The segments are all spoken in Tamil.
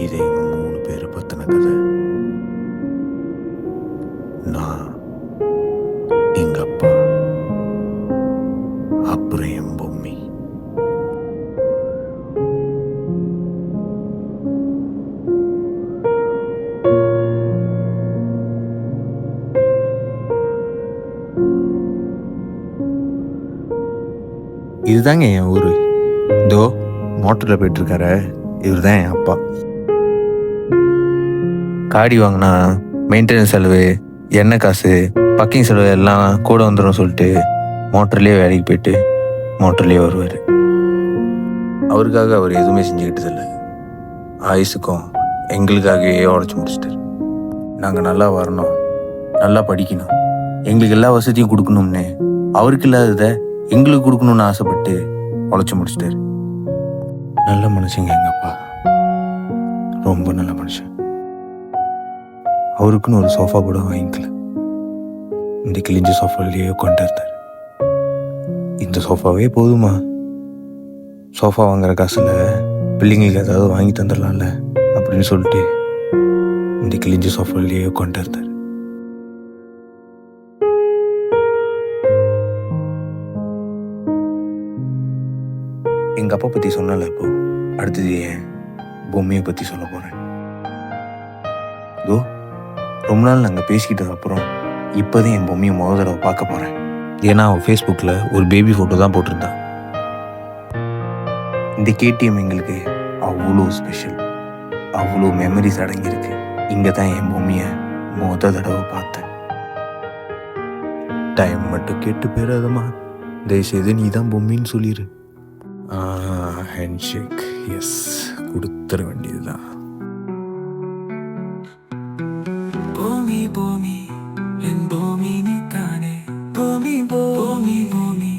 இது எங்கள் 3 பேரை பற்றின கதை. நான், எங்கள் அப்பா, அப்புறம் என் பொம்மி. இதுதாங்க என் ஊர். இதோ மோட்டரில் போயிட்டுருக்காரு, இவர் தான் என் அப்பா. காடி வாங்கினா மெயின்டெனன்ஸ் செலவு, எண்ணெய் காசு, பக்கிங் செலவு எல்லாம் கூட வந்துடும் சொல்லிட்டு மோட்டர்லேயே வேலைக்கு போயிட்டு மோட்டர்லேயே வருவார். அவருக்காக அவர் எதுவுமே செஞ்சுக்கிட்டதில்லை. ஆயுசுக்கும் எங்களுக்காகவே உழைச்சி முடிச்சிட்டார். நாங்கள் நல்லா வரணும், நல்லா படிக்கணும், எங்களுக்கு எல்லா வசதியும் கொடுக்கணும்னு அவருக்கு இல்லாததை எங்களுக்கு கொடுக்கணும்னு ஆசைப்பட்டு உழைச்சி முடிச்சிட்டாரு. நல்ல மனுஷங்க எங்கள் அப்பா, ரொம்ப நல்ல மனுஷன். அவருக்குன்னு ஒரு சோஃபா கூட வாங்கிக்கல. இந்த கிழிஞ்ச சோஃபாலேயே உட்காந்துருந்தார். இந்த சோஃபாவே போதுமா, சோஃபா வாங்குற காசில் பிள்ளைங்களுக்கு ஏதாவது வாங்கி தந்துடலாம்ல அப்படின்னு சொல்லிட்டு இந்த கிழிஞ்ச சோஃபாலேயே உட்காந்துருந்தார். எங்கள் அப்பா பற்றி சொன்னால, இப்போ அடுத்தது என் பொம்மையை பற்றி சொல்ல போகிறேன். இதோ ரொம்ப நாள் நாங்கள் பேசிக்கிட்டது அப்புறம் இப்போதான் என் பொம்மையை முதல் தடவை பார்க்க போகிறேன். ஏன்னா அவன் ஃபேஸ்புக்கில் ஒரு பேபி ஃபோட்டோ தான் போட்டிருந்தான். இந்த கேடிஎம் எங்களுக்கு அவ்வளோ ஸ்பெஷல், அவ்வளோ மெமரிஸ் அடங்கியிருக்கு. இங்கே தான் என் பொம்மையை முதல் தடவை பார்த்தேன். டைம் மட்டும் கேட்டு போயிடாதம்மா, தயவுசெய்து நீ தான் பொம்மின்னு சொல்லிடு. ஹேண்ட்ஷேக், எஸ், கொடுத்துட வேண்டியதுதான். பூமி பூமி என் பூமி நீதானே, பூமி பூமி பூமி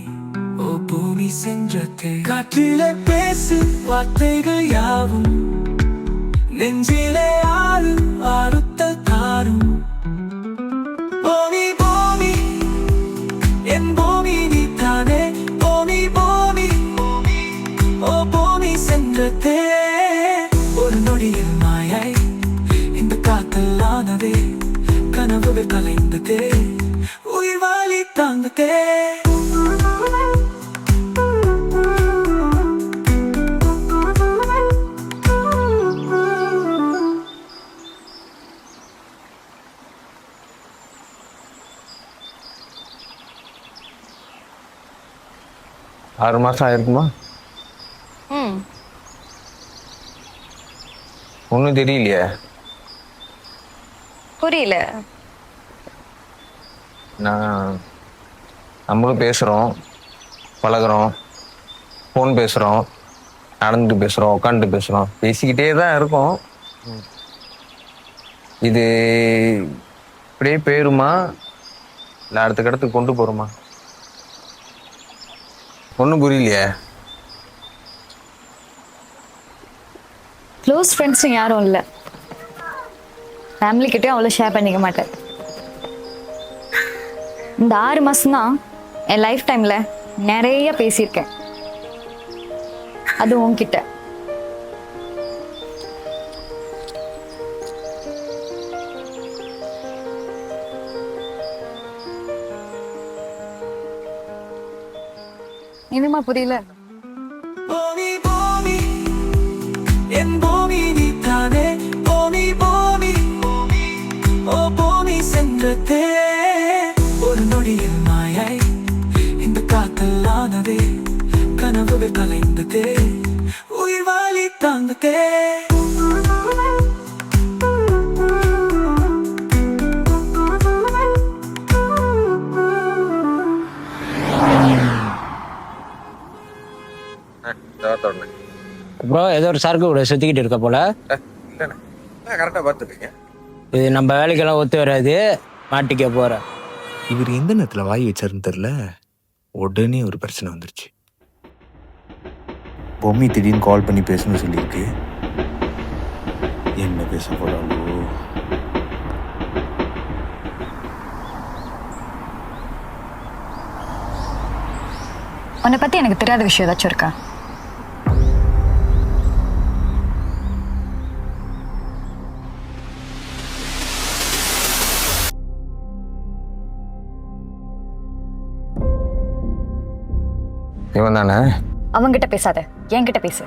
ஓ பூமி சென்றதே. காற்றிலே பேசு வார்த்தைகள் யாவும், நெஞ்சிலே ஆறு ஆறுத்தல் தாரும். பூமி பூமி என் பூமி நீதானே, பூமி பூமி ஓ பூமி சென்றதே. ஒரு நொடியில் மாயை இந்த காத்தல் ஆனதே, கனவுகள் கலைந்ததே, உயிர் வாழி தாங்கதே. 6 மாதம் ஆயிருக்குமா? ஒன்றும் தெரியலையே. புரியல. நம்மளும் பேசுகிறோம், பழகுறோம், ஃபோன் பேசுகிறோம், நடந்துட்டு பேசுகிறோம், உட்காந்துட்டு பேசுகிறோம், பேசிக்கிட்டே தான் இருக்கோம். இது இப்படியே போயிருமா இல்லை அடுத்த இடத்துக்கு கொண்டு போகிறோமா? ஒன்றும் புரியலையே. க்ளோஸ் ஃப்ரெண்ட்ஸும் யாரும் இல்லை, ஃபேமிலி கிட்டேயும் அவ்வளோ ஷேர் பண்ணிக்க மாட்டேன். இந்த 6 மாதம்தான் என் லைஃப் டைமில் நிறைய பேசியிருக்கேன், அது உன்கிட்ட. இனிமா புரியல. பூமி பூமி என் பூமி நீதானே, பூமி பூமி ஓ பூமி சென்றதே. ஒரு நொடியில் மாயை இந்த காத்தல் ஆனதே, கனவுகள் கலைந்ததே, உயிர் வாழி தாங்கதே. ப்ரோ ஏதோ ஒரு சரக்கு கூட சுற்றிக்கிட்டு இருக்க போல. கரெக்டாக பார்த்துருக்கீங்க. இது நம்ம வேலைக்கெல்லாம் ஒத்து வராது, மாட்டிக்க போகிற. இவர் எந்த நேரத்தில் வாய் வச்சாருன்னு தெரில, உடனே ஒரு பிரச்சனை வந்துருச்சு. பொம்மி திடீர்னு கால் பண்ணி பேசணும்னு சொல்லியிருக்கு. என்ன பேச போகிறாளோ? உன்னை பற்றி எனக்கு தெரியாத விஷயம் ஏதாச்சும் இருக்கா? இவன் தானே? அவங்கிட்ட பேசாத, என்கிட்ட பேசு.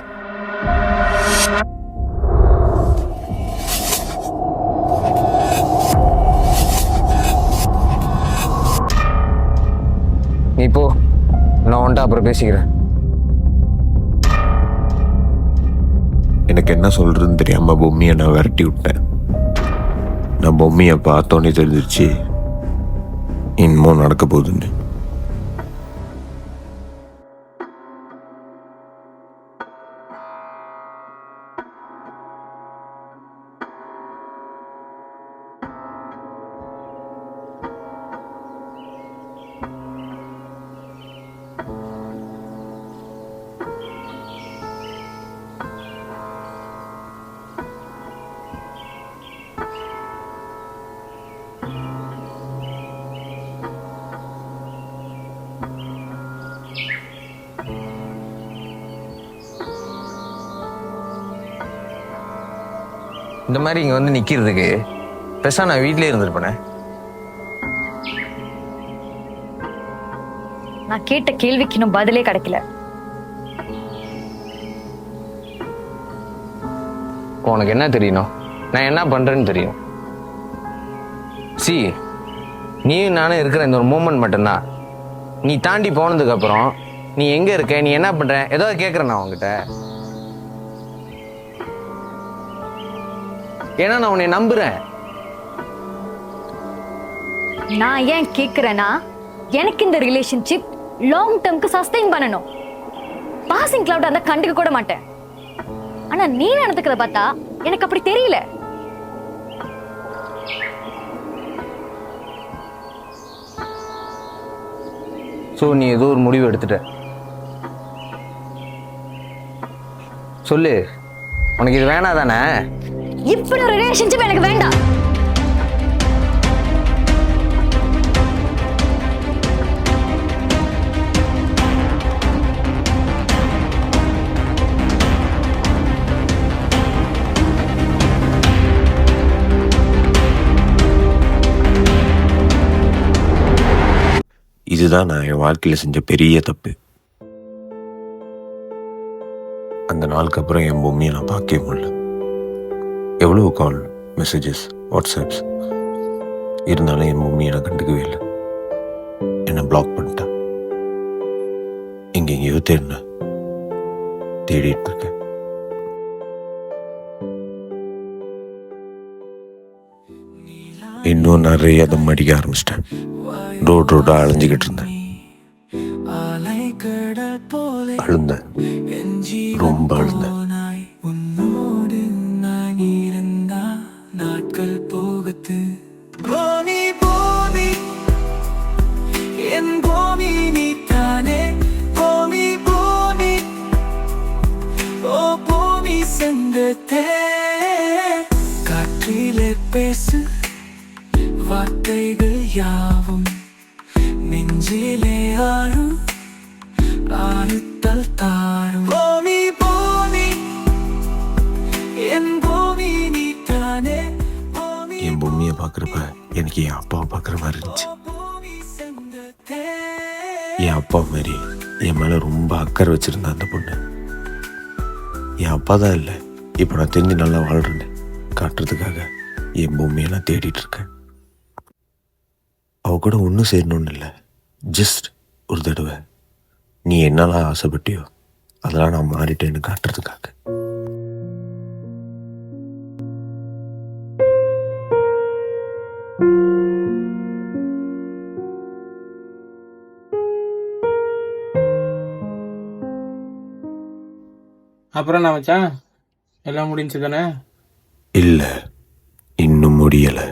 நீ போ, நான் வந்துட்டு அப்புறம் பேசிக்கிறேன். எனக்கு என்ன சொல்கிறதுன்னு தெரியாமல் பொம்மியை நான் விரட்டி விட்டேன். நான் பொம்மியை பார்த்தோன்னே தெரிஞ்சிருச்சு இன்னமும் நடக்க போகுதுன்னு. இந்த மாதிரி இங்கே வந்து நிற்கிறதுக்கு பெருசாக நான் வீட்டிலே இருந்திருப்பேனே. நான் கேட்ட கேள்விக்கு இன்னும் பதிலே கிடைக்கல. உனக்கு என்ன தெரியணும்? நான் என்ன பண்ணுறேன்னு தெரியும். நீயும் நானும் இருக்கிற இந்த ஒரு மூமெண்ட் மட்டும்தான். நீ தாண்டி போனதுக்கப்புறம் நீ எங்கே இருக்க, நீ என்ன பண்ணுற, ஏதாவது கேட்குறேன் நான் உங்ககிட்ட. ஏன்னா நான் உன்னை நம்புறேன். நான் ஏன் கேக்குறேன்னா, எனக்கு இந்த ரிலேஷன்ஷிப் லாங் டேர்ம்க்கு சஸ்டெயின் பண்ணணும். பாசிங் கிளவுட் அந்த கண்டுக்க கூட மாட்டேன். ஆனா நீ நடந்துக்கிறத பார்த்தா எனக்கு அப்படி தெரியல. ஸோ நீ ஏதோ ஒரு முடிவு எடுத்துட்ட. சொல்லு, உனக்கு இது வேணா தானே? இப்படி ஒரு ரிலேஷன்ஷிப் எனக்கு வேண்டாம். இதுதான் நான் என் வாழ்க்கையில் செஞ்ச பெரிய தப்பு. அந்த நாளுக்கு அப்புறம் என் பொம்மியை நான் பார்க்கவே முடியல. எவ்வளோ கால், மெசேஜஸ், வாட்ஸ்அப்ஸ் இருந்தாலும் என் பொம்மியை நான் கண்டுக்கவே இல்லை. என்னை பிளாக் பண்ணிட்டேன். எங்கெங்கேயோ தேடிட்டு இருக்கேன். இன்னும் நிறைய அதை மடிக்க ஆரம்பிச்சிட்டேன். ரோடா அலைஞ்சிக்கிட்டு இருந்தேன். அழுந்தேன், ரொம்ப அழுந்தேன். நாட்கள் போகுது. பூமி பூமி என் பூமி நீதானே. பூமி பூமி ஓ பூமி செந்தத்தே. காற்றிலே பேசு வார்த்தைகள் யாவும் நெஞ்சிலே ஆழும் ஆழுத்தல் தாரும். பூமி பூமி என் பூமி நீதானே. என் பொம்மியை பார்க்குறப்ப எனக்கு என் அப்பாவை பார்க்குற மாதிரி இருந்துச்சு. என் அப்பா மாதிரி என் மேலே ரொம்ப அக்கறை வச்சுருந்தேன் அந்த பொண்ணு. என் அப்பா தான் இல்லை, இப்போ நான் தெரிஞ்சு நல்லா வாழ்கிறேன்னு காட்டுறதுக்காக என் பொம்மையை நான் தேடிட்டு இருக்கேன். அவ கூட ஒன்றும் சேரணும்னு இல்லை, ஜஸ்ட் ஒரு தடவை நீ என்னெல்லாம் ஆசைப்பட்டியோ அதெல்லாம் நான் மாறிட்டேன்னு காட்டுறதுக்காக. அப்புறம் நான் மச்சான் எல்லாம் முடிஞ்சு தானே? இல்லை, இன்னும் முடியலை.